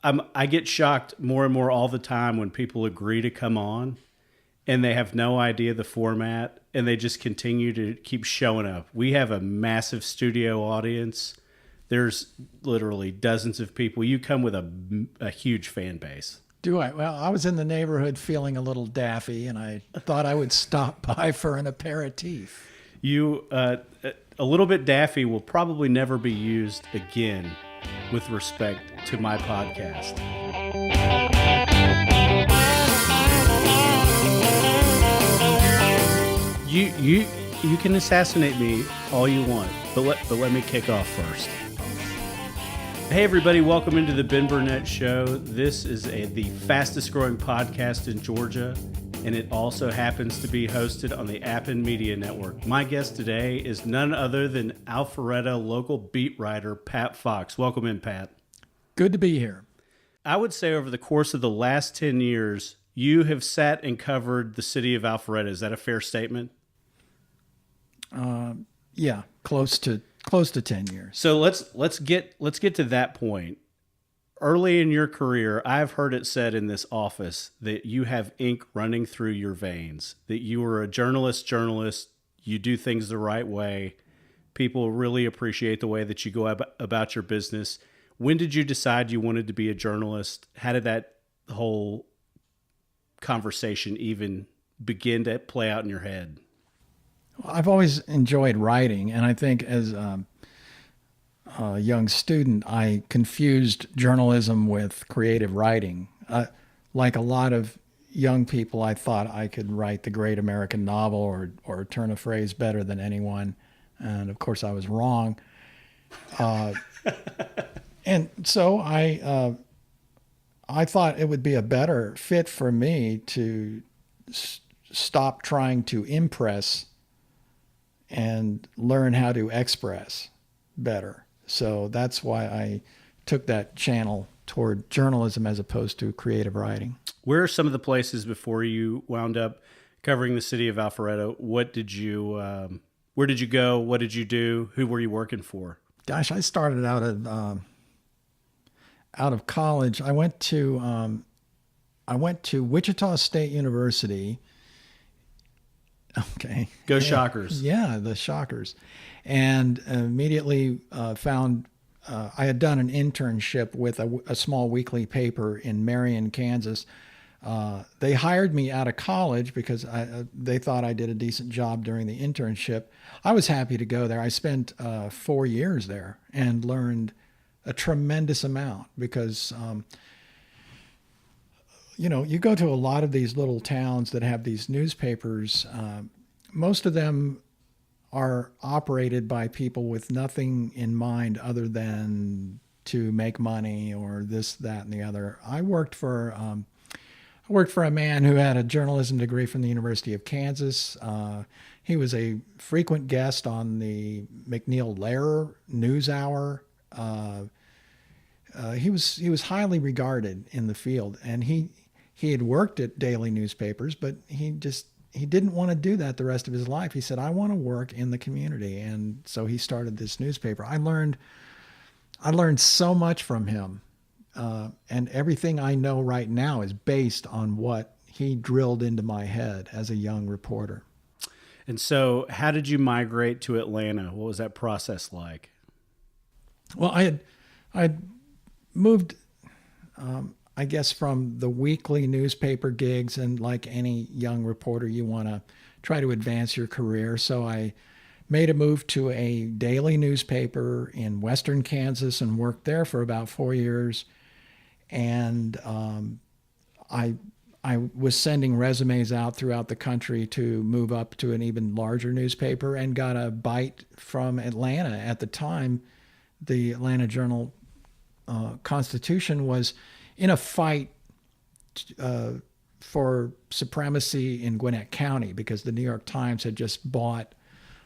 I get shocked more and more all the time when people agree to come on and they have no idea the format and they just continue to keep showing up. We have a massive studio audience. There's literally dozens of people. You come with a huge fan base. Do I? Well, I was in the neighborhood feeling a little daffy, and I thought I would stop by for an aperitif. You, a little bit daffy will probably never be used again with respect to my podcast. You can assassinate me all you want, but let me kick off first. Hey everybody, welcome into the Ben Burnett Show. This is the fastest growing podcast in Georgia, and it also happens to be hosted on the Appen Media Network. My guest today is none other than Alpharetta local beat writer Pat Fox. Welcome in, Pat. Good to be here. I would say over the course of the last 10 years, you have sat and covered the city of Alpharetta. Is that a fair statement? Yeah, close to 10 years. So let's get to that point. Early in your career, I've heard it said in this office that you have ink running through your veins, that you are a journalist, you do things the right way. People really appreciate the way that you go about your business. When did you decide you wanted to be a journalist? How did that whole conversation even begin to play out in your head? I've always enjoyed writing, and I think as a young student, I confused journalism with creative writing. Like a lot of young people, I thought I could write the great American novel or turn a phrase better than anyone, and of course I was wrong. And so I thought it would be a better fit for me to stop trying to impress and learn how to express better. So that's why I took that channel toward journalism as opposed to creative writing. Where are some of the places before you wound up covering the city of Alpharetta? Where did you go? What did you do? Who were you working for? Gosh, I started out of college. I went to Wichita State University. Okay. Go Shockers. Yeah, the Shockers. And immediately found I had done an internship with a small weekly paper in Marion, Kansas. They hired me out of college because they thought I did a decent job during the internship. I was happy to go there. I spent 4 years there and learned a tremendous amount because you go to a lot of these little towns that have these newspapers. Most of them are operated by people with nothing in mind other than to make money or this, that, and the other. I worked for a man who had a journalism degree from the University of Kansas. He was a frequent guest on the McNeil-Lehrer NewsHour. He was highly regarded in the field, and he had worked at daily newspapers, but he didn't want to do that the rest of his life. He said, I want to work in the community. And so he started this newspaper. I learned so much from him. And everything I know right now is based on what he drilled into my head as a young reporter. And so how did you migrate to Atlanta? What was that process like? Well, I'd moved, I guess, from the weekly newspaper gigs, and like any young reporter, you want to try to advance your career. So I made a move to a daily newspaper in western Kansas and worked there for about 4 years. And I was sending resumes out throughout the country to move up to an even larger newspaper, and got a bite from Atlanta. At the time, the Atlanta Journal Constitution was in a fight for supremacy in Gwinnett County because the New York Times had just bought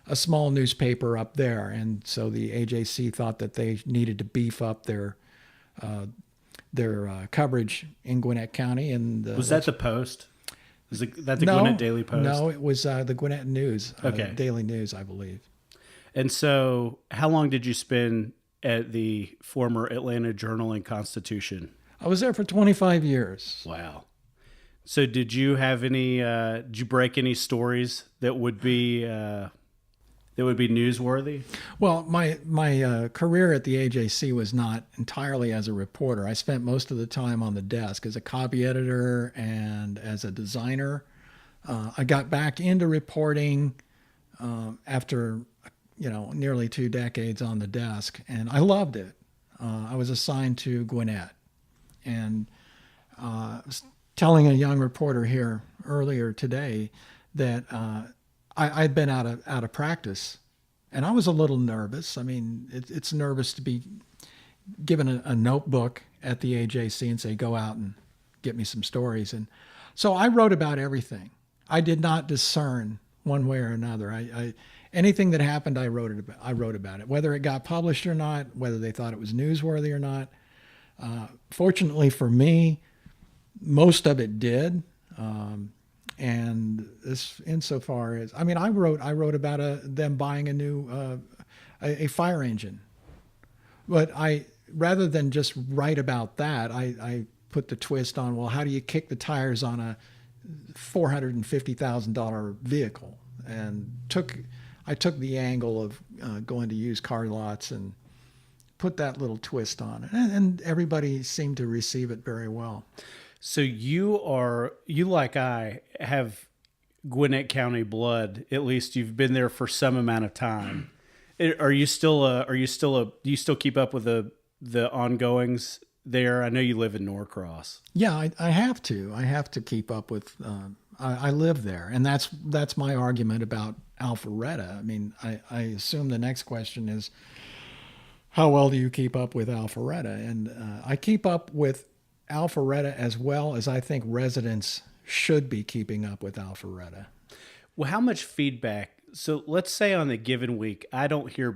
a small newspaper up there. And so the AJC thought that they needed to beef up their coverage in Gwinnett County. And was that the Post? Was that the Gwinnett Daily Post? No, it was the Gwinnett News, okay. Daily News, I believe. And so how long did you spend at the former Atlanta Journal and Constitution? I was there for 25 years. Wow. So did you have any? Did you break any stories that would be newsworthy? Well, my career at the AJC was not entirely as a reporter. I spent most of the time on the desk as a copy editor and as a designer. I got back into reporting after nearly 2 decades on the desk, and I loved it. I was assigned to Gwinnett, and I was telling a young reporter here earlier today that I'd been out of practice, and I was a little nervous. I mean, it's nervous to be given a notebook at the AJC and say, go out and get me some stories. And so I wrote about everything. I did not discern one way or another. I anything that happened, I wrote about it, whether it got published or not, whether they thought it was newsworthy or not. Fortunately for me, most of it did. And this, insofar as, I mean, I wrote about them buying a new a fire engine, but rather than just write about that, I put the twist on, well, how do you kick the tires on a $450,000 vehicle, and I took the angle of going to used car lots and put that little twist on it, and everybody seemed to receive it very well. So you like I have Gwinnett County blood. At least you've been there for some amount of time. Do you still keep up with the ongoings there? I know you live in Norcross. Yeah, I have to. I have to keep up with. I live there, and that's my argument about Alpharetta. I mean, I assume the next question is, how well do you keep up with Alpharetta? And I keep up with Alpharetta as well as I think residents should be keeping up with Alpharetta. Well, how much feedback? So let's say on a given week, I don't hear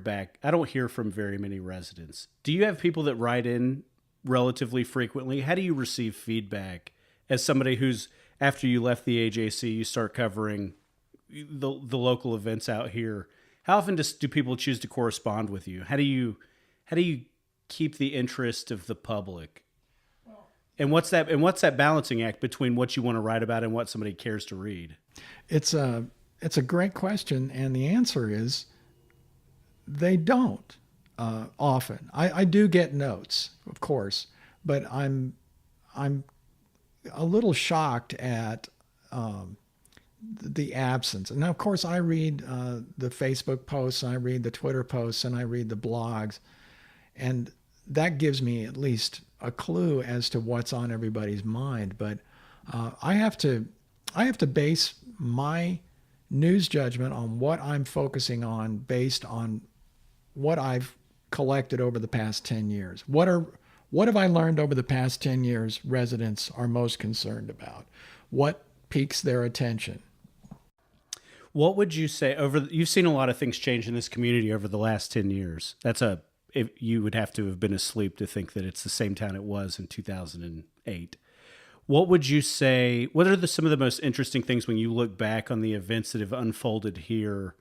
from very many residents. Do you have people that write in relatively frequently? How do you receive feedback as somebody who's, after you left the AJC, you start covering the local events out here? How often do people choose to correspond with you? How do you keep the interest of the public? And what's that balancing act between what you want to write about and what somebody cares to read? It's a great question, and the answer is they don't often. I do get notes, of course, but I'm a little shocked at the absence. And now, of course, I read the Facebook posts, I read the Twitter posts, and I read the blogs, and that gives me at least a clue as to what's on everybody's mind. But I have to base my news judgment on what I'm focusing on based on what I've collected over the past 10 years. What have I learned over the past 10 years residents are most concerned about? What piques their attention? What would you say you've seen a lot of things change in this community over the last 10 years. If you would have to have been asleep to think that it's the same town it was in 2008. What would you say, what are some of the most interesting things when you look back on the events that have unfolded here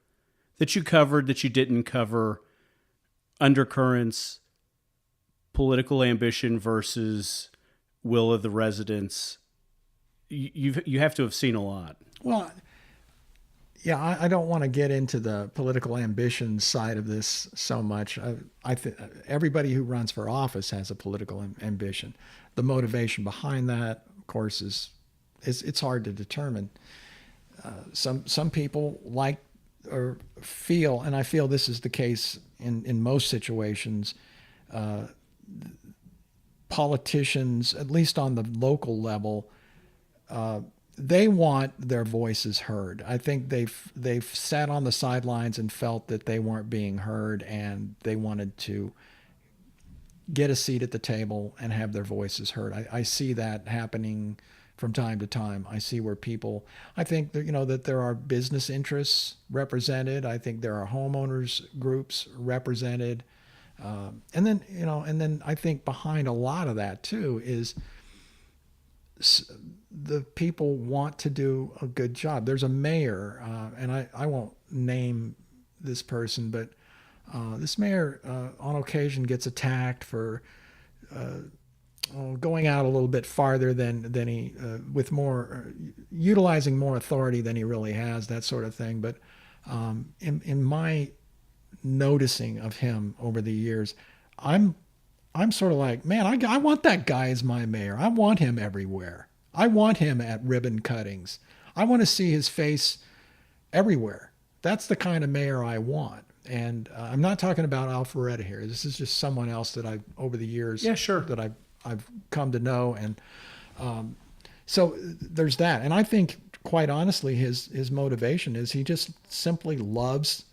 that you covered, that you didn't cover, undercurrents, political ambition versus will of the residents? You have to have seen a lot. Well, yeah, I don't want to get into the political ambition side of this so much. I think everybody who runs for office has a political ambition. The motivation behind that, of course, is it's hard to determine. Some people like or feel, and I feel this is the case in most situations, politicians, at least on the local level, they want their voices heard. I think they've sat on the sidelines and felt that they weren't being heard, and they wanted to get a seat at the table and have their voices heard. I see that happening from time to time. I see where people, I think that, that there are business interests represented. I think there are homeowners groups represented. And then I think behind a lot of that too is the people want to do a good job. There's a mayor, and I won't name this person, but this mayor on occasion gets attacked for going out a little bit farther than he with more utilizing more authority than he really has, that sort of thing. But in my noticing of him over the years, I'm sort of like, man, I want that guy as my mayor. I want him everywhere. I want him at ribbon cuttings. I want to see his face everywhere. That's the kind of mayor I want. And I'm not talking about Alpharetta here. This is just someone else that I've over the years Yeah, sure. that I've come to know. And so there's that. And I think, quite honestly, his motivation is he just simply loves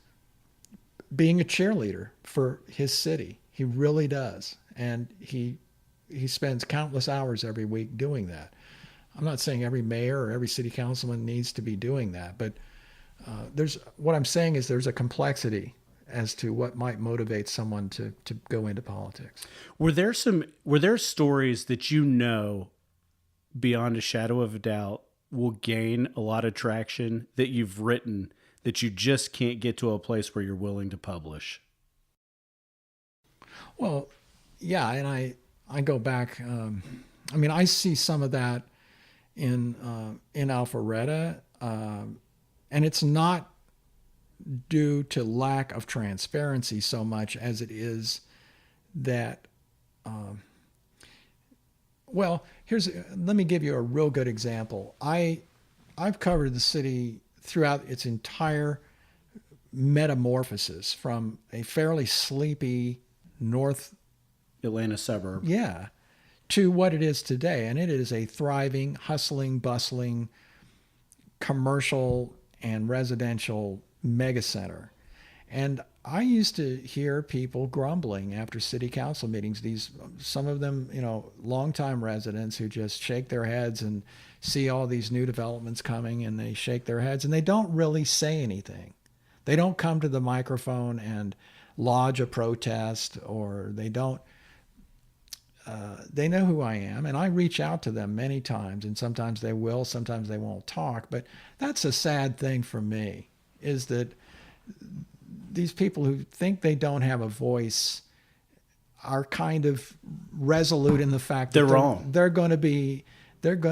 being a cheerleader for his city. He really does. And he spends countless hours every week doing that. I'm not saying every mayor or every city councilman needs to be doing that, but what I'm saying is there's a complexity as to what might motivate someone to go into politics. Were there stories that you know beyond a shadow of a doubt will gain a lot of traction that you've written that you just can't get to a place where you're willing to publish? Well, yeah, and I go back. I mean, I see some of that in Alpharetta, and it's not due to lack of transparency so much as it is that. Well, let me give you a real good example. I've covered the city throughout its entire metamorphosis from a fairly sleepy North Atlanta suburb. Yeah, to what it is today. And it is a thriving, hustling, bustling, commercial and residential megacenter. And I used to hear people grumbling after city council meetings, some of them, longtime residents who just shake their heads and see all these new developments coming, and they shake their heads and they don't really say anything. They don't come to the microphone and lodge a protest, or they don't. They know who I am, and I reach out to them many times, and sometimes they will, sometimes they won't talk. But that's a sad thing for me, is that these people who think they don't have a voice are kind of resolute in the fact that they're wrong. They're going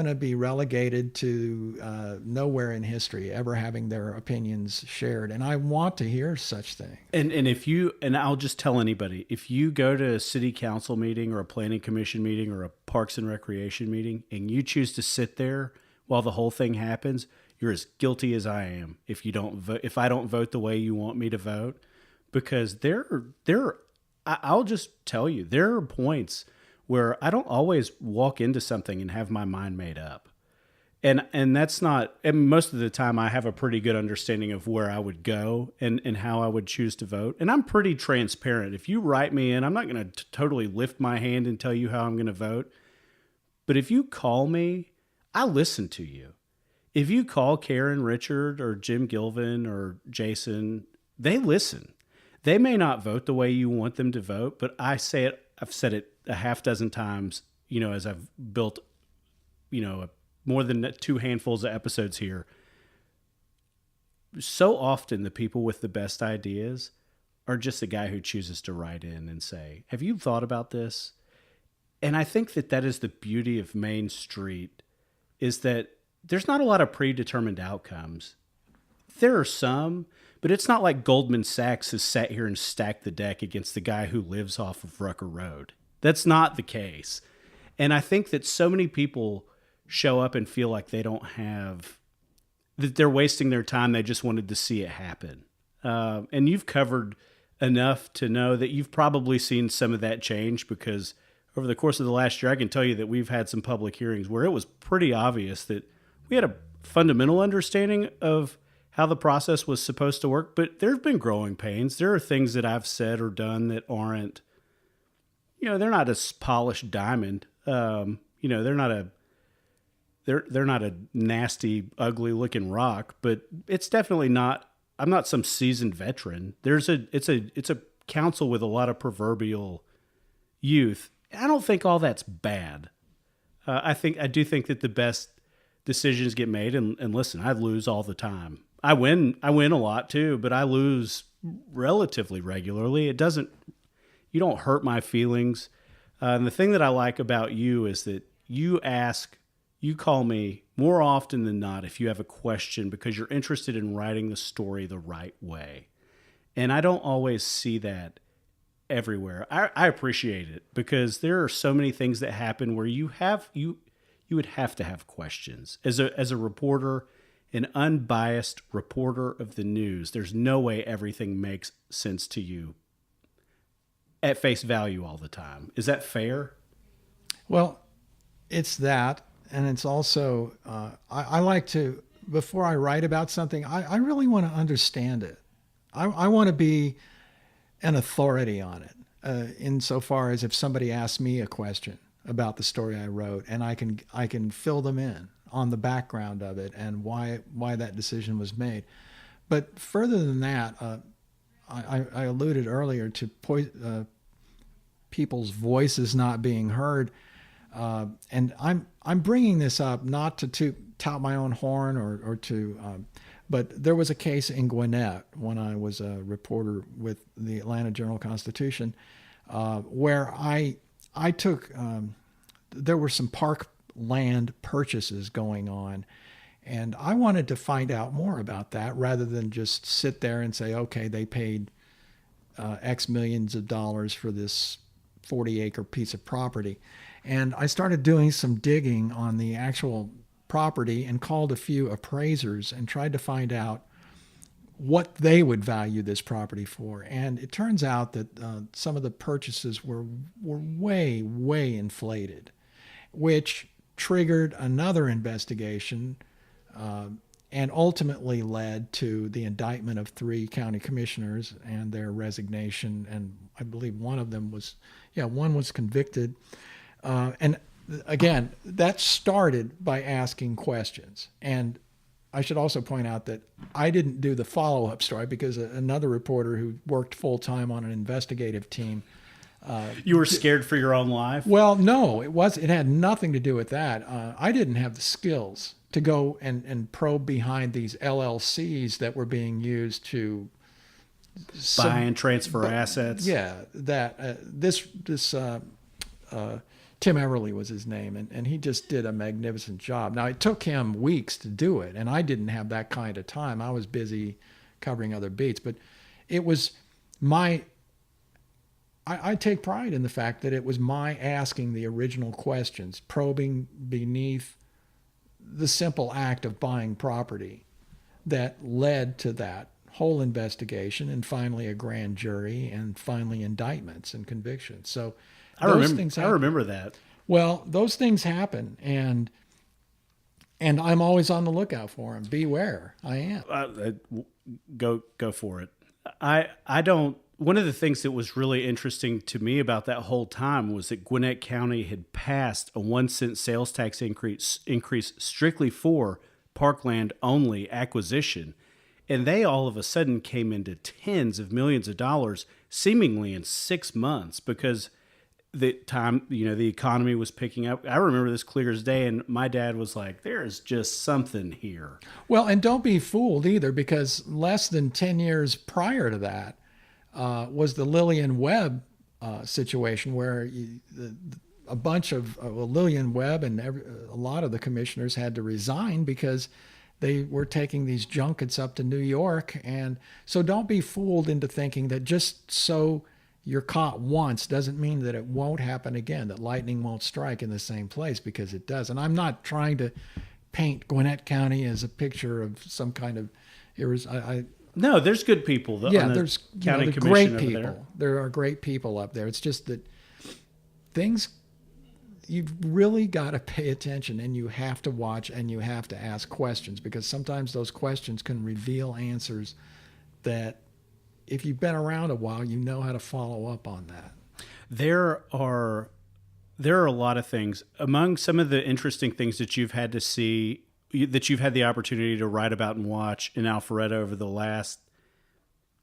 to be relegated to nowhere in history ever having their opinions shared. And I want to hear such things. And I'll just tell anybody, if you go to a city council meeting or a planning commission meeting or a parks and recreation meeting and you choose to sit there while the whole thing happens, you're as guilty as I am if I don't vote the way you want me to vote. Because I'll just tell you, there are points where I don't always walk into something and have my mind made up. And that's not, and most of the time I have a pretty good understanding of where I would go and how I would choose to vote. And I'm pretty transparent. If you write me in, I'm not going to totally lift my hand and tell you how I'm going to vote. But if you call me, I listen to you. If you call Karen, Richard, or Jim Gilvin, or Jason, they listen. They may not vote the way you want them to vote, but I've said it a half dozen times, as I've built, more than 2 handfuls of episodes here. So often the people with the best ideas are just a guy who chooses to write in and say, have you thought about this? And I think that is the beauty of Main Street, is that there's not a lot of predetermined outcomes. There are some, but it's not like Goldman Sachs has sat here and stacked the deck against the guy who lives off of Rucker Road. That's not the case. And I think that so many people show up and feel like that they're wasting their time. They just wanted to see it happen. And you've covered enough to know that you've probably seen some of that change, because over the course of the last year, I can tell you that we've had some public hearings where it was pretty obvious that we had a fundamental understanding of how the process was supposed to work, but there have been growing pains. There are things that I've said or done that aren't, they're not a polished diamond. They're not a nasty, ugly looking rock, but it's definitely not. I'm not some seasoned veteran. It's a council with a lot of proverbial youth. I don't think all that's bad. I do think that the best decisions get made, and listen, I lose all the time. I win a lot too, but I lose relatively regularly. You don't hurt my feelings And the thing that I like about you is that you call me more often than not if you have a question because you're interested in writing the story the right way. And I don't always see that everywhere. I appreciate it because there are so many things that happen where you would have to have questions as a reporter, an unbiased reporter of the news. There's no way everything makes sense to you at face value all the time. Is that fair? Well, it's that, and it's also I like to, before I write about something, I really want to understand it. I want to be an authority on it, insofar as if somebody asks me a question about the story I wrote, and I can fill them in on the background of it and why that decision was made. But further than that, I alluded earlier to people's voices not being heard, and I'm bringing this up not to tout my own horn or to. But there was a case in Gwinnett when I was a reporter with the Atlanta Journal-Constitution, where I took, there were some parkland purchases going on, and I wanted to find out more about that rather than just sit there and say, okay, they paid X millions of dollars for this 40-acre piece of property. And I started doing some digging on the actual property and called a few appraisers and tried to find out what they would value this property for. And it turns out that some of the purchases were way, way inflated, which triggered another investigation and ultimately led to the indictment of 3 county commissioners and their resignation. And I believe one was convicted. And again, that started by asking questions. And I should also point out that I didn't do the follow-up story because another reporter who worked full-time on an investigative team. You were scared for your own life? Well, no, it had nothing to do with that. I didn't have the skills to go and probe behind these LLCs that were being used to buy and transfer assets. Yeah, that this Tim Everly was his name, and he just did a magnificent job. Now, it took him weeks to do it, and I didn't have that kind of time. I was busy covering other beats, but it was I take pride in the fact that it was my asking the original questions, probing beneath the simple act of buying property that led to that whole investigation and finally a grand jury and finally indictments and convictions. So I remember that. Well, those things happen, and I'm always on the lookout for them. Beware, I am. Go for it. I don't. One of the things that was really interesting to me about that whole time was that Gwinnett County had passed a 1-cent sales tax increase strictly for parkland only acquisition, and they all of a sudden came into tens of millions of dollars, seemingly in 6 months because the economy was picking up. I remember this clear as day, and my dad was like, there is just something here. Well, and don't be fooled either, because less than 10 years prior to that was the Lillian Webb situation where a bunch of Lillian Webb and a lot of the commissioners had to resign because they were taking these junkets up to New York. And so don't be fooled into thinking that just so you're caught once doesn't mean that it won't happen again, that lightning won't strike in the same place, because it does. And I'm not trying to paint Gwinnett County as a picture of some kind of no, there's good people. There's county commission great people. there. There are great people up there. It's just that you've really got to pay attention, and you have to watch, and you have to ask questions, because sometimes those questions can reveal answers that, if you've been around a while, you know how to follow up on that. There are a lot of things. Among some of the interesting things that you've had to see, that you've had the opportunity to write about and watch in Alpharetta over the last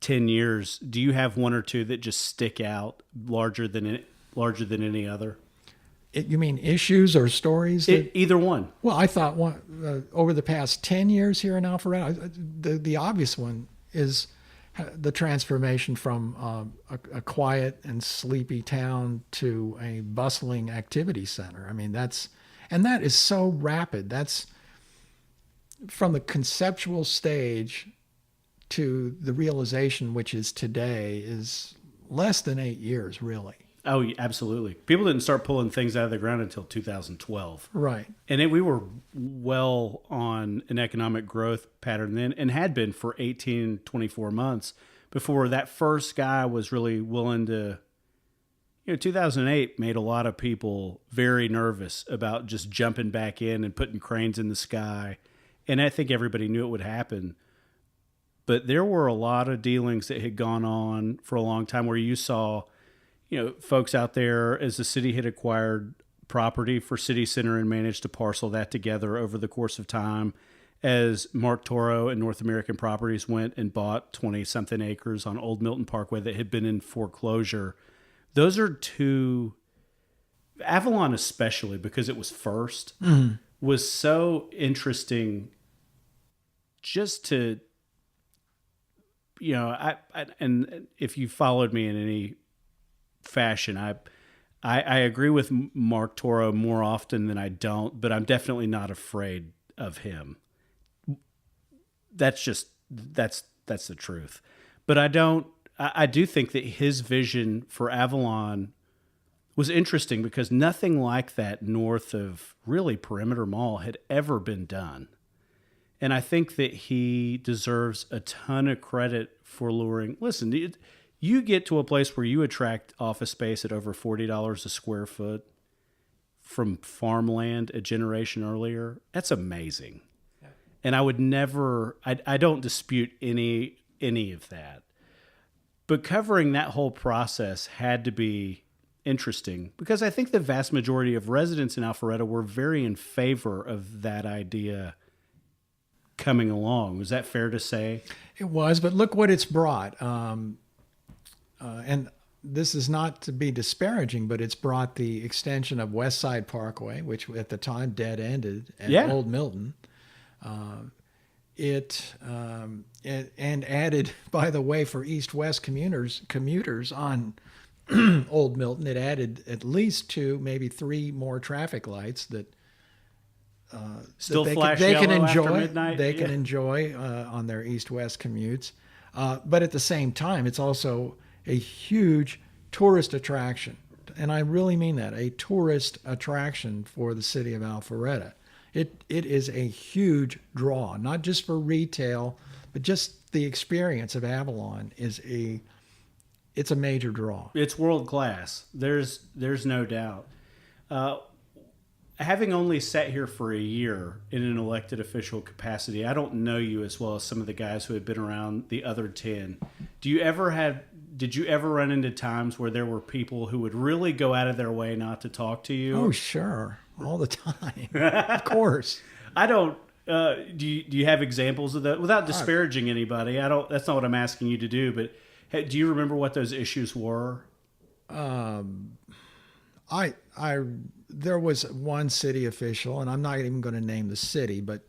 10 years, do you have one or two that just stick out larger than any other? You mean issues or stories? Either one. Well, I thought over the past 10 years here in Alpharetta, the obvious one is the transformation from a quiet and sleepy town to a bustling activity center. I mean, that is so rapid. That's from the conceptual stage to the realization, which is today, is less than 8 years, really. Oh, yeah, absolutely. People didn't start pulling things out of the ground until 2012. Right. And we were well on an economic growth pattern then and had been for 18, 24 months before that first guy was really willing to. 2008 made a lot of people very nervous about just jumping back in and putting cranes in the sky. And I think everybody knew it would happen. But there were a lot of dealings that had gone on for a long time where you saw folks out there, as the city had acquired property for City Center and managed to parcel that together over the course of time, as Mark Toro and North American Properties went and bought 20-something acres on Old Milton Parkway that had been in foreclosure. Those are two, Avalon especially, because it was first, was so interesting just to, and if you followed me in any fashion, I agree with Mark Toro more often than I don't, but I'm definitely not afraid of him. That's the truth. But I do think that his vision for Avalon was interesting because nothing like that north of really Perimeter Mall had ever been done. And I think that he deserves a ton of credit for luring. Listen, you get to a place where you attract office space at over $40 a square foot from farmland a generation earlier. That's amazing. Yeah. And I would never, I don't dispute any of that. But covering that whole process had to be interesting because I think the vast majority of residents in Alpharetta were very in favor of that idea coming along. Was that fair to say? It was, but look what it's brought. And this is not to be disparaging, but it's brought the extension of West Side Parkway, which at the time dead ended at Old Milton. And added, by the way, for east-west commuters on Old Milton, it added at least 2, maybe 3 more traffic lights that still they flash they yellow can enjoy. after midnight. They can enjoy on their east-west commutes. But at the same time, it's also a huge tourist attraction. And I really mean that, a tourist attraction for the city of Alpharetta. It is a huge draw, not just for retail, but just the experience of Avalon it's a major draw. It's world class. There's no doubt. Having only sat here for a year in an elected official capacity, I don't know you as well as some of the guys who had been around the other 10. Did you ever run into times where there were people who would really go out of their way not to talk to you? Oh, sure. All the time. Of course. I don't. Do you have examples of that? Without disparaging anybody, I don't. That's not what I'm asking you to do. But do you remember what those issues were? There was one city official, and I'm not even going to name the city, but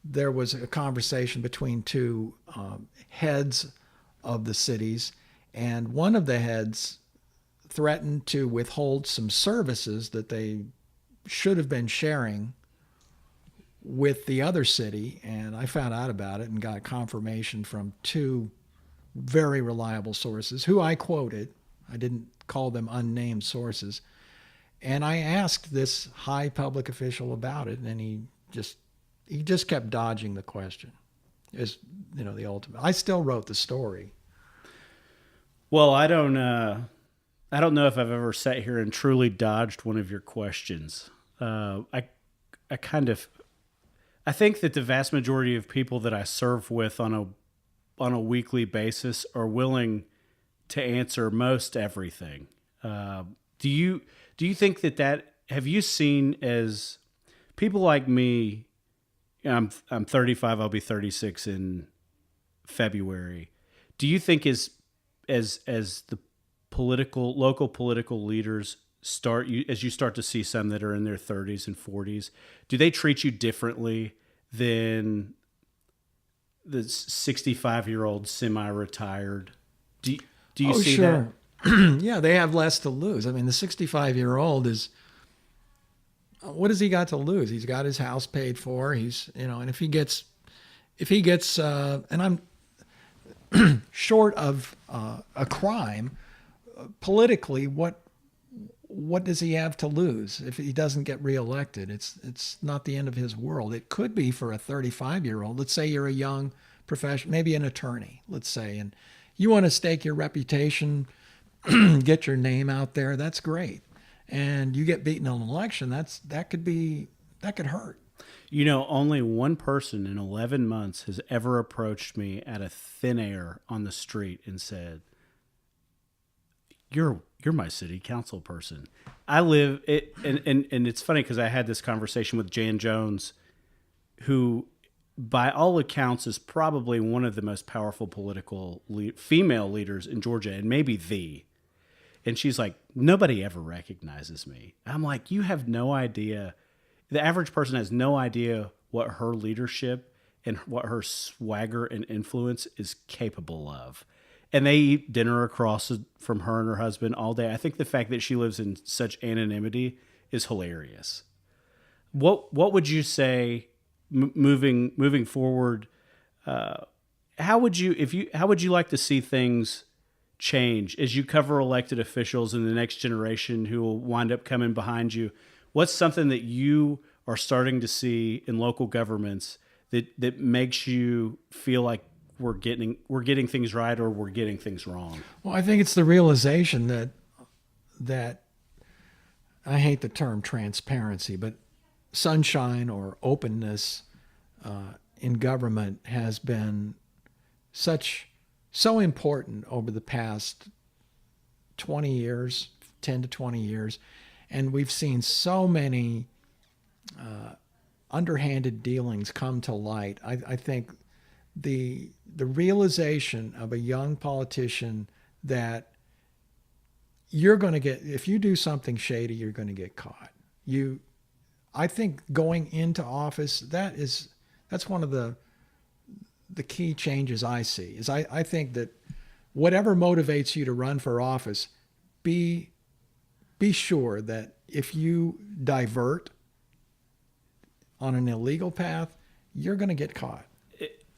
there was a conversation between 2 heads of the cities, and one of the heads threatened to withhold some services that they should have been sharing with the other city, and I found out about it and got confirmation from 2 very reliable sources who I quoted. I didn't call them unnamed sources. And I asked this high public official about it, and he just kept dodging the question. Is the ultimate. I still wrote the story. Well, I don't know if I've ever sat here and truly dodged one of your questions. I think that the vast majority of people that I serve with on a weekly basis are willing to answer most everything. Do you think that have you seen as people like me? I'm 35. I'll be 36 in February. Do you think as the local political leaders as you start to see some that are in their 30s and 40s, do they treat you differently than the 65-year-old semi-retired. Do you Oh, see sure. Yeah, they have less to lose. I mean, the 65-year-old is, what has he got to lose? He's got his house paid for. He's, and if he gets, and I'm short of a crime, politically, what does he have to lose if he doesn't get reelected? It's not the end of his world. It could be for a 35-year-old. Let's say you're a young professional, maybe an attorney, let's say, and you want to stake your reputation, get your name out there. That's great. And you get beaten in an election. That could hurt. Only one person in 11 months has ever approached me out of thin air on the street and said, You're my city council person. I live it, and it's funny because I had this conversation with Jan Jones, who, by all accounts, is probably one of the most powerful political female leaders in Georgia, and maybe the. And she's like, nobody ever recognizes me. I'm like, you have no idea. The average person has no idea what her leadership and what her swagger and influence is capable of. And they eat dinner across from her and her husband all day. I think the fact that she lives in such anonymity is hilarious. What would you say moving forward? How would you like to see things change as you cover elected officials in the next generation who will wind up coming behind you? What's something that you are starting to see in local governments that makes you feel like we're getting things right or we're getting things wrong? Well, I think it's the realization that I hate the term transparency, but sunshine or openness in government has been so important over the past 20 years, 10 to 20 years. And we've seen so many underhanded dealings come to light. I think the realization of a young politician that you're going to get, if you do something shady, you're going to get caught. I think going into office, that's one of the key changes I see. Is I think that whatever motivates you to run for office, be sure that if you divert on an illegal path, you're going to get caught.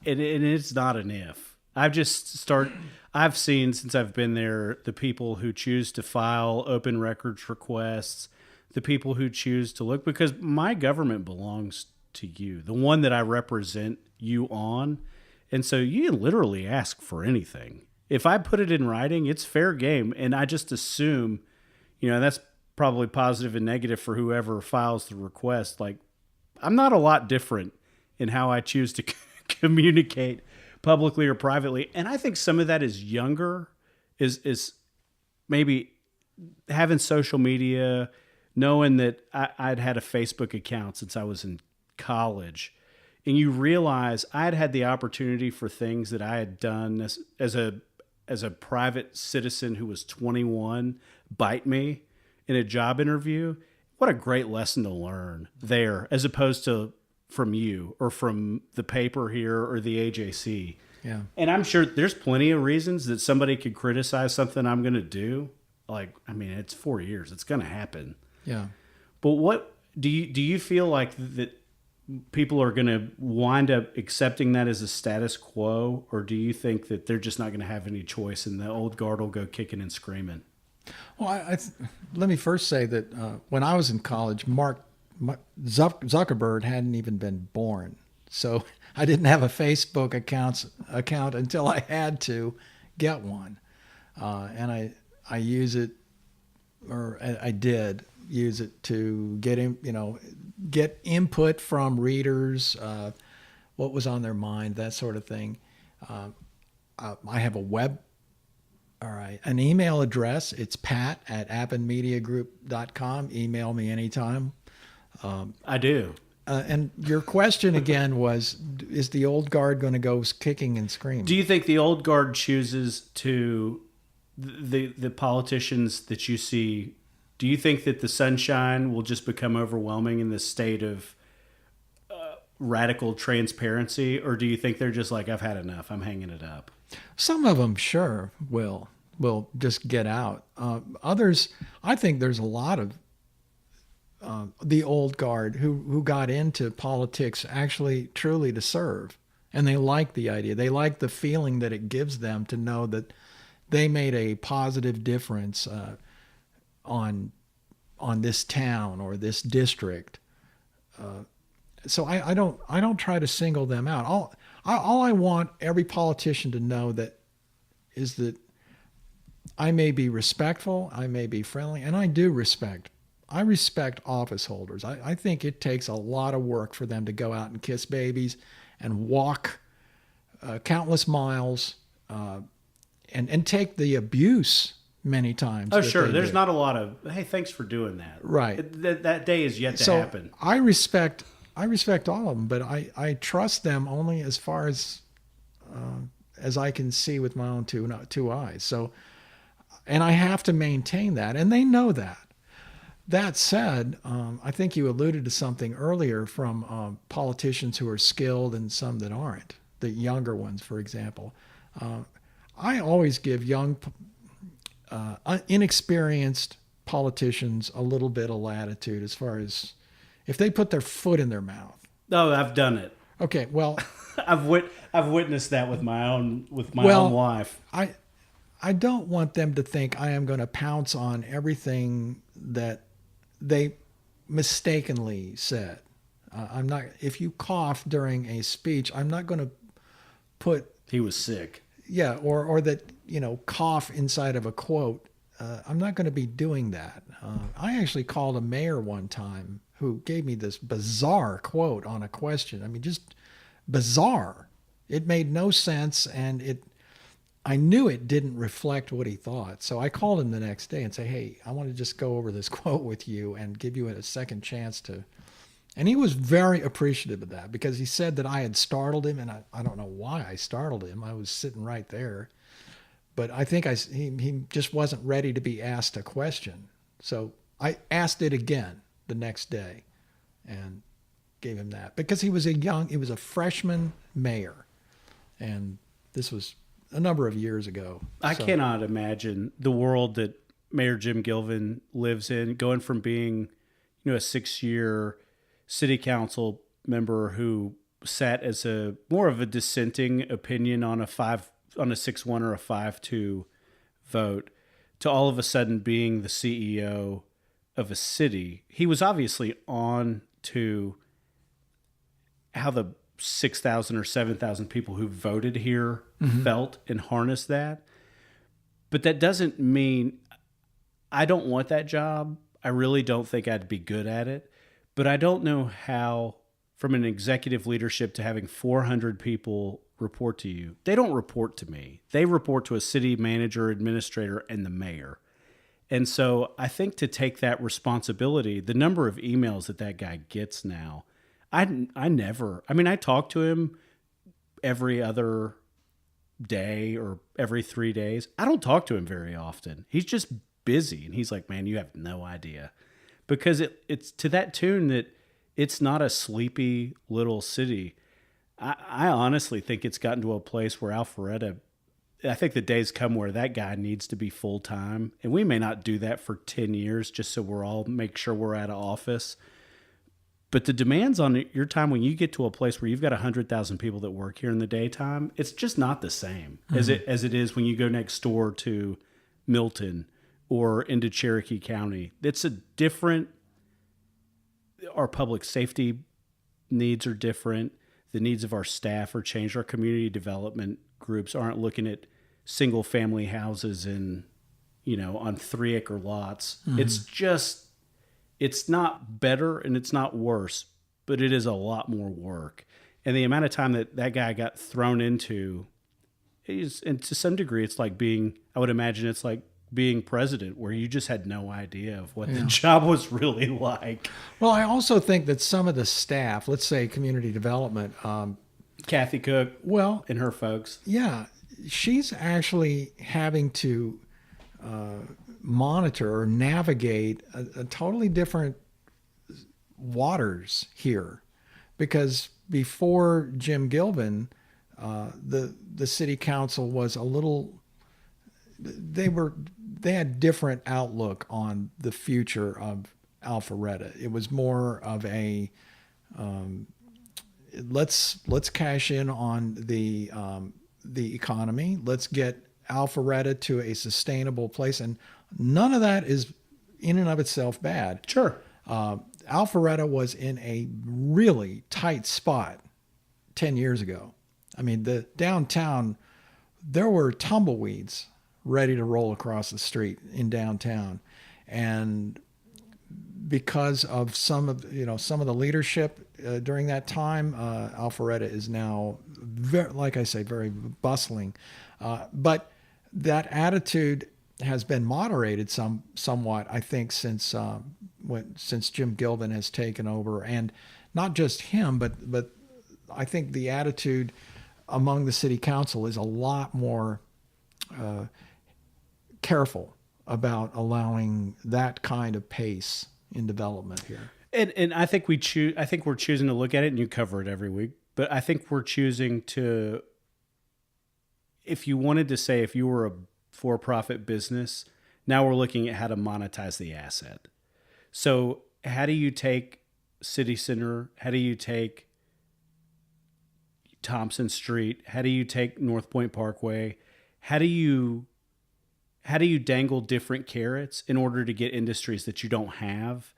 And it's not an if. I've seen since I've been there the people who choose to file open records requests, the people who choose to look, because my government belongs to you, the one that I represent you on. And so you can literally ask for anything. If I put it in writing, it's fair game. And I just assume, that's probably positive and negative for whoever files the request. Like, I'm not a lot different in how I choose to communicate publicly or privately. And I think some of that is younger, is maybe having social media, knowing that I'd had a Facebook account since I was in college. And you realize I'd had the opportunity for things that I had done as a private citizen who was 21 bite me in a job interview. What a great lesson to learn there, as opposed to from you or from the paper here or the AJC. Yeah. And I'm sure there's plenty of reasons that somebody could criticize something I'm going to do. Like, I mean, it's 4 years. It's going to happen. Yeah. But what do you feel like that people are going to wind up accepting that as a status quo, or do you think that they're just not going to have any choice and the old guard will go kicking and screaming? Well, let me first say that when I was in college, Mark Zuckerberg hadn't even been born, so I didn't have a Facebook account until I had to get one, and I use it, or I did use it to get input from readers, what was on their mind, that sort of thing. I have an email address. It's pat@appenmediagroup.com. Email me anytime. I do. And your question again was, is the old guard going to go kicking and screaming? Do you think the old guard chooses to, the politicians that you see, do you think that the sunshine will just become overwhelming in this state of radical transparency, or do you think they're just like, I've had enough, I'm hanging it up? Some of them, sure, will just get out. Others, I think there's a lot of the old guard who got into politics actually truly to serve, and they like the idea. They like the feeling that it gives them to know that they made a positive difference on this town or this district. So I don't try to single them out. All I want every politician to know that is that I may be respectful, I may be friendly, and I respect office holders. I think it takes a lot of work for them to go out and kiss babies and walk countless miles and take the abuse many times. Oh, sure. There's not a lot of, hey, thanks for doing that. Right. That day is yet to happen. I respect all of them, but I trust them only as far as I can see with my own two eyes. So, and I have to maintain that, and they know that. That said, I think you alluded to something earlier from politicians who are skilled and some that aren't, the younger ones, for example. I always give young, inexperienced politicians a little bit of latitude as far as if they put their foot in their mouth. Oh, I've done it. Okay, well, I've witnessed that with my own wife. I don't want them to think I am going to pounce on everything that they mistakenly said. I'm not. If you cough during a speech, I'm not going to put. He was sick. Yeah, or that cough inside of a quote. I'm not going to be doing that. I actually called a mayor one time who gave me this bizarre quote on a question. I mean, just bizarre. It made no sense, and I knew it didn't reflect what he thought. So I called him the next day and say, hey, I want to just go over this quote with you and give you a second chance to. And he was very appreciative of that because he said that I had startled him, and I don't know why I startled him. I was sitting right there. But I think he just wasn't ready to be asked a question. So I asked it again the next day and gave him that because he was a freshman mayor. And this was a number of years ago. I cannot imagine the world that Mayor Jim Gilvin lives in, going from being, a 6-year city council member who sat as more of a dissenting opinion on a 6-1 or a 5-2 vote to all of a sudden being the CEO of a city. He was obviously on to how the 6,000 or 7,000 people who voted here felt and harnessed that. But that doesn't mean I don't want that job. I really don't think I'd be good at it. But I don't know how, from an executive leadership to having 400 people report to you, they don't report to me. They report to a city manager, administrator, and the mayor. And so I think to take that responsibility, the number of emails that guy gets now, I talk to him every other day or every 3 days. I don't talk to him very often. He's just busy. And he's like, man, you have no idea. Because it's to that tune that it's not a sleepy little city. I honestly think it's gotten to a place where Alpharetta, I think the days come where that guy needs to be full-time. And we may not do that for 10 years just so make sure we're out of office. But the demands on your time when you get to a place where you've got 100,000 people that work here in the daytime, it's just not the same as it is when you go next door to Milton or into Cherokee County. It's a different. Our public safety needs are different. The needs of our staff are changed. Our community development groups aren't looking at single family houses on 3-acre lots. It's not better and it's not worse, but it is a lot more work. And the amount of time that guy got thrown into and to some degree, it's like I would imagine it's like being president, where you just had no idea of what the job was really like. Well, I also think that some of the staff, let's say community development, Kathy Cook, and her folks. Yeah, she's actually having to monitor or navigate a totally different waters here because before Jim Gilvin, the city council was a little, they had different outlook on the future of Alpharetta. It was more of a let's cash in on the economy. Let's get Alpharetta to a sustainable place, and none of that is in and of itself bad. Sure. Alpharetta was in a really tight spot 10 years ago. I mean, the downtown, there were tumbleweeds ready to roll across the street in downtown, and because of some of the leadership during that time, Alpharetta is now very, like I say, very bustling. But that attitude has been moderated somewhat, I think, since Jim Gilvin has taken over, and not just him, but I think the attitude among the city council is a lot more careful about allowing that kind of pace in development here. And I think we're choosing to look at it, and you cover it every week, but I think we're choosing to, if you wanted to say, if you were a for-profit business, now we're looking at how to monetize the asset. So how do you take City Center? How do you take Thompson Street? How do you take North Point Parkway? How do you dangle different carrots in order to get industries that you don't have?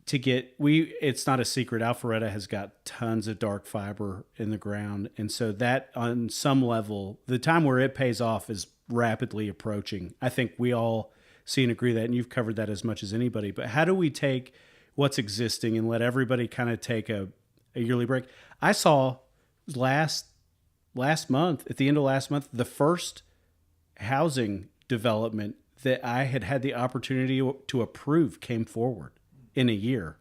It's not a secret, Alpharetta has got tons of dark fiber in the ground. And so that, on some level, the time where it pays off is rapidly approaching. I think we all see and agree that, and you've covered that as much as anybody. But how do we take what's existing and let everybody kind of take a yearly break? I saw last month, at the end of last month, the first housing development that I had the opportunity to approve came forward in a year.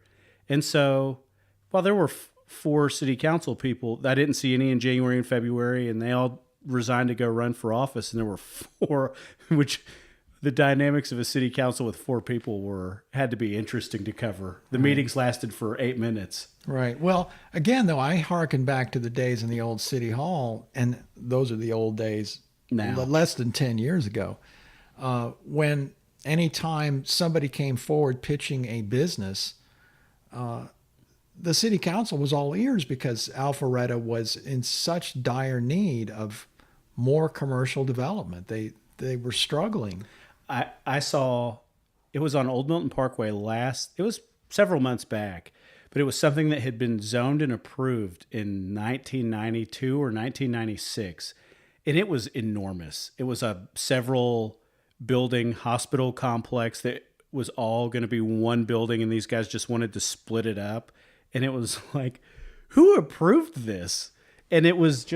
And so while there were four city council people, I didn't see any in January and February, and they all resigned to go run for office. And there were four, which the dynamics of a city council with four people had to be interesting to cover. The meetings lasted for 8 minutes. Right. Well, again, though, I hearken back to the days in the old city hall, and those are the old days now, less than 10 years ago, when anytime somebody came forward pitching a business, the city council was all ears, because Alpharetta was in such dire need of more commercial development. They were struggling. I saw, it was on Old Milton Parkway it was several months back, but it was something that had been zoned and approved in 1992 or 1996. And it was enormous. It was a several building hospital complex that was all going to be one building, and these guys just wanted to split it up. And it was like, who approved this? And it was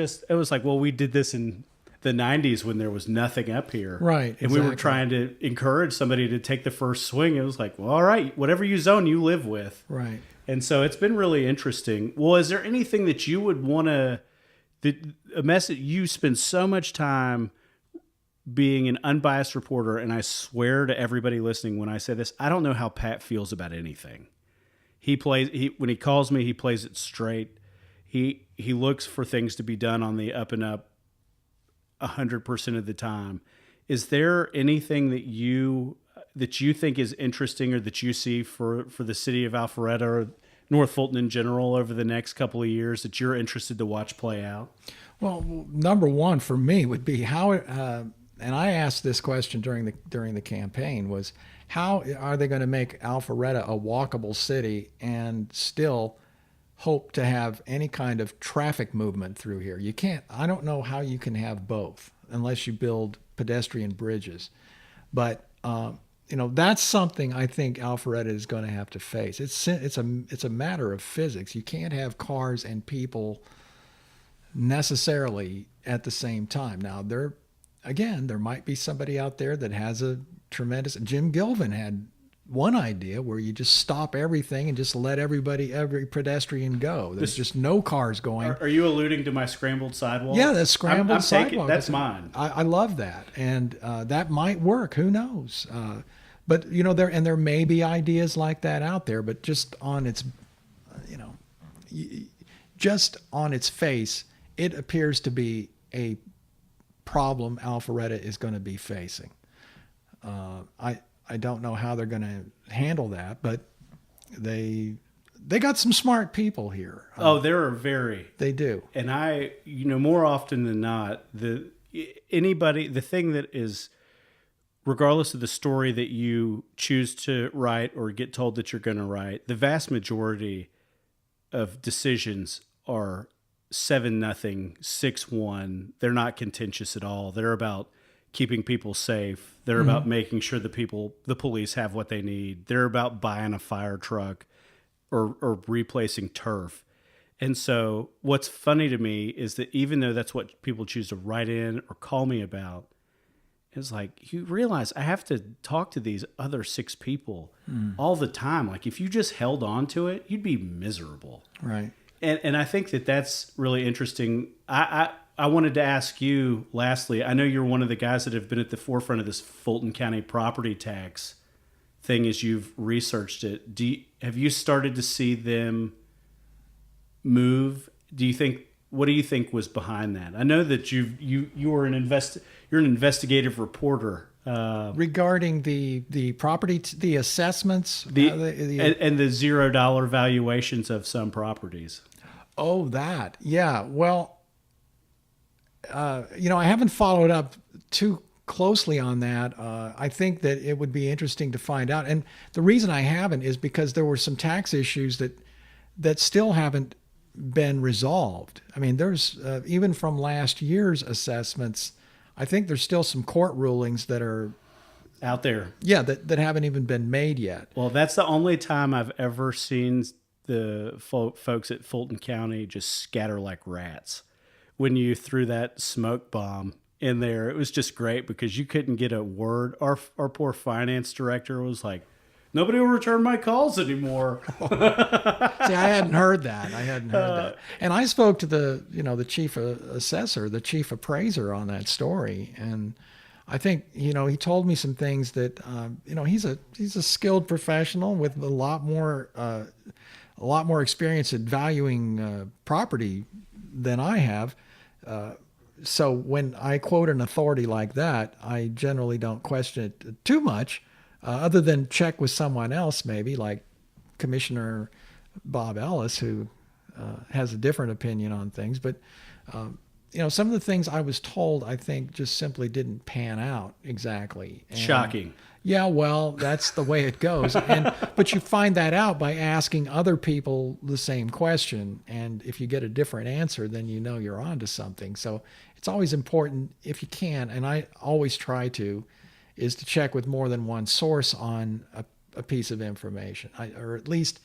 like, well, we did this in the 90s when there was nothing up here. Right. And we were trying to encourage somebody to take the first swing. It was like, well, all right, whatever you zone, you live with. Right. And so it's been really interesting. Well, is there anything that you would want to, a message, you spend so much time being an unbiased reporter, and I swear to everybody listening when I say this, I don't know how Pat feels about anything. When he calls me, he plays it straight. He looks for things to be done on the up and up 100% of the time. Is there anything that you think is interesting, or that you see for the city of Alpharetta or North Fulton in general over the next couple of years that you're interested to watch play out? Well, number one for me would be how, and I asked this question during the campaign, was how are they going to make Alpharetta a walkable city and still hope to have any kind of traffic movement through here? You can't. I don't know how you can have both unless you build pedestrian bridges. But that's something I think Alpharetta is going to have to face. It's a matter of physics. You can't have cars and people necessarily at the same time. Now, there might be somebody out there that has a tremendous. Jim Gilvin had one idea where you just stop everything and just let every pedestrian go. There's just no cars going. Are you alluding to my scrambled sidewalk? Yeah, the scrambled sidewalk. That's mine. I love that, and that might work. Who knows? But there may be ideas like that out there. But just on its, just on its face, it appears to be a problem Alpharetta is going to be facing. I don't know how they're going to handle that, but they got some smart people here. Oh, there are very. They do. And more often than not, the thing that is, regardless of the story that you choose to write or get told that you're going to write, the vast majority of decisions are 7-0, 6-1. They're not contentious at all. They're about keeping people safe. They're about making sure the police have what they need. They're about buying a fire truck or replacing turf. And so what's funny to me is that even though that's what people choose to write in or call me about, it's like, you realize I have to talk to these other 6 people all the time. Like, if you just held on to it, you'd be miserable. Right. And I think that that's really interesting. I wanted to ask you, lastly, I know you're one of the guys that have been at the forefront of this Fulton County property tax thing as you've researched it. Have you started to see them move? What do you think was behind that? I know that you're an investigative reporter regarding the property, the assessments, and the $0 valuations of some properties. Oh, that. Yeah. Well, I haven't followed up too closely on that. I think that it would be interesting to find out. And the reason I haven't is because there were some tax issues that still haven't been resolved. I mean, there's even from last year's assessments, I think there's still some court rulings that are out there. Yeah, that haven't even been made yet. Well, that's the only time I've ever seen the folks at Fulton County just scatter like rats. When you threw that smoke bomb in there, it was just great because you couldn't get a word. Our poor finance director was like, nobody will return my calls anymore. See, I hadn't heard that. And I spoke to the chief assessor, the chief appraiser on that story. And I think, he told me some things that, he's a skilled professional with a lot more experience at valuing property than I have. So when I quote an authority like that, I generally don't question it too much. Other than check with someone else, maybe like Commissioner Bob Ellis, who has a different opinion on things. But, some of the things I was told, I think, just simply didn't pan out exactly. And, shocking. Yeah, well, that's the way it goes. But you find that out by asking other people the same question. And if you get a different answer, then you know you're onto something. So it's always important, if you can, and I always try to, is to check with more than one source on a piece of information. Or at least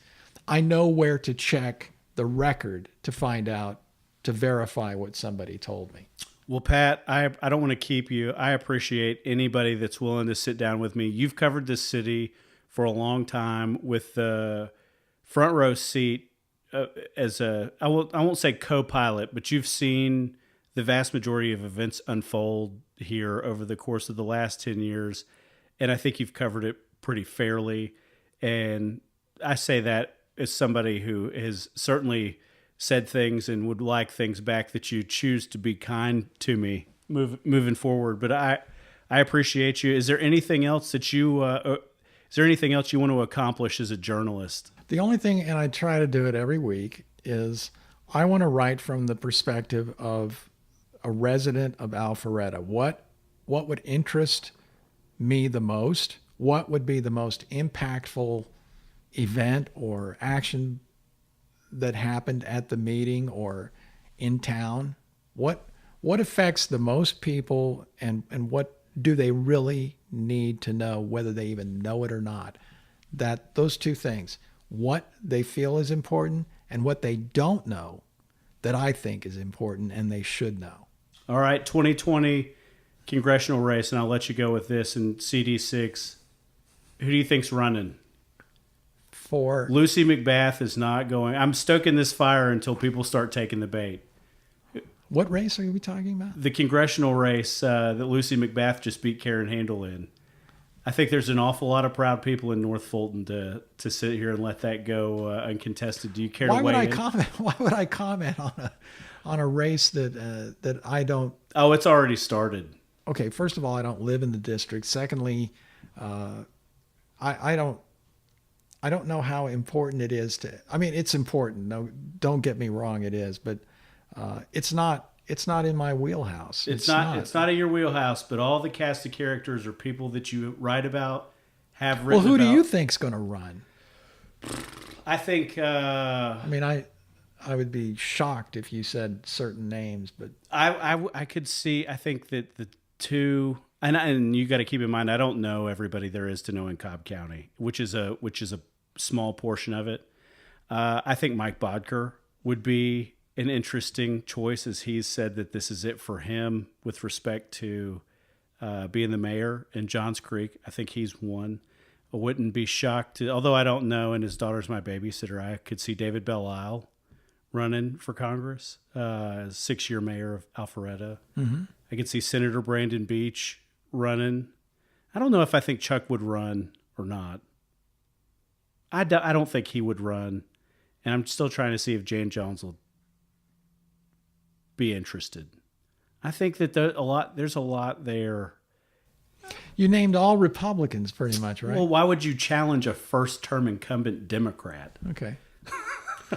I know where to check the record to find out, to verify what somebody told me. Well, Pat, I don't want to keep you. I appreciate anybody that's willing to sit down with me. You've covered this city for a long time with the front row seat as I won't say co-pilot, but you've seen the vast majority of events unfold here over the course of the last 10 years. And I think you've covered it pretty fairly. And I say that as somebody who has certainly said things and would like things back, that you choose to be kind to me moving forward. But I appreciate you. Is there anything else that you want to accomplish as a journalist? The only thing, and I try to do it every week, is I want to write from the perspective of a resident of Alpharetta. What would interest me the most? What would be the most impactful event or action that happened at the meeting or in town? What affects the most people, and what do they really need to know, whether they even know it or not? That those two things, what they feel is important and what they don't know that I think is important and they should know. All right, 2020 congressional race, and I'll let you go with this. In CD6, who do you think's running? For Lucy McBath is not going. I'm stoking this fire until people start taking the bait. What race are we talking about? The congressional race that Lucy McBath just beat Karen Handel in. I think there's an awful lot of proud people in North Fulton to sit here and let that go uncontested. Do you care to weigh in? Why would I comment on a race that I don't? Oh, it's already started. Okay, first of all, I don't live in the district. Secondly, I don't know how important it is to. I mean, it's important. No, don't get me wrong, it is, but it's not. It's not in my wheelhouse. It's not. It's not in your wheelhouse. But all the cast of characters are people that you write about, have written. Well, who about. do you think's going to run? I think. I mean, I would be shocked if you said certain names, but I could see. I think that the two, and you got to keep in mind, I don't know everybody there is to know in Cobb County, which is a small portion of it. I think Mike Bodker would be an interesting choice, as he's said that this is it for him with respect to being the mayor in Johns Creek. I think he's one. I wouldn't be shocked to, although I don't know, and his daughter's my babysitter, I could see David Belle-Isle running for Congress, as 6-year mayor of Alpharetta. Mm-hmm. I could see Senator Brandon Beach running. I don't know if I think Chuck would run or not. I don't think he would run, and I'm still trying to see if Jan Jones will be interested. I think that there's a lot there. You named all Republicans pretty much, right? Well, why would you challenge a first-term incumbent Democrat? Okay.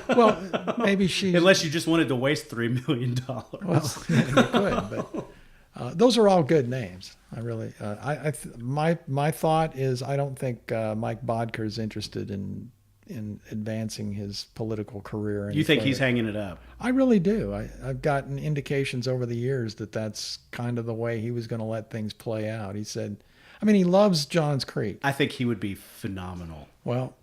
Well, maybe she. Unless you just wanted to waste $3 million. Well, yeah, you could, but those are all good names. I really, my thought is I don't think Mike Bodker is interested in advancing his political career. You think he's hanging it up? I really do. I've gotten indications over the years that that's kind of the way he was going to let things play out. He said, I mean, he loves Johns Creek. I think he would be phenomenal. Well,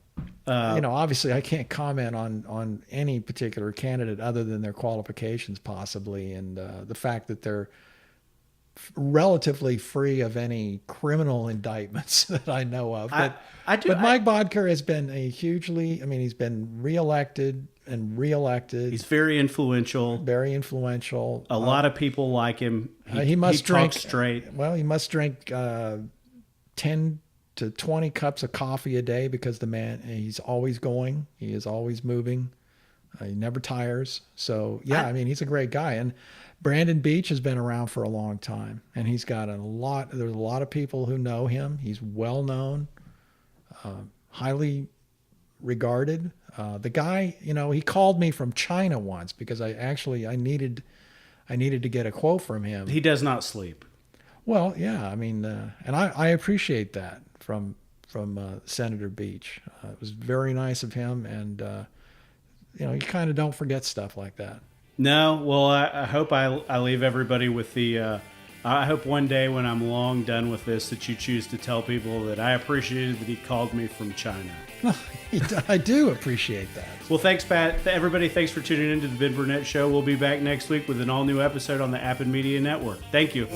obviously I can't comment on any particular candidate other than their qualifications possibly, and the fact that they're relatively free of any criminal indictments that I know of. But Mike Bodker has been he's been reelected and reelected. He's very influential. Very influential. A lot of people like him. He must drink straight. Well, he must drink 10 to 20 cups of coffee a day because the man, he's always going. He is always moving. He never tires. So, yeah, he's a great guy. And Brandon Beach has been around for a long time, and he's got there's a lot of people who know him. He's well known, highly regarded. The guy, he called me from China once because I needed to get a quote from him. He does not sleep. Well, yeah, and I appreciate that from Senator Beach. It was very nice of him, and you kind of don't forget stuff like that. No, well, I hope I leave everybody with the. I hope one day when I'm long done with this that you choose to tell people that I appreciated that he called me from China. I do appreciate that. Well, thanks, Pat. Everybody, thanks for tuning in to the Ben Burnett Show. We'll be back next week with an all-new episode on the App and Media Network. Thank you.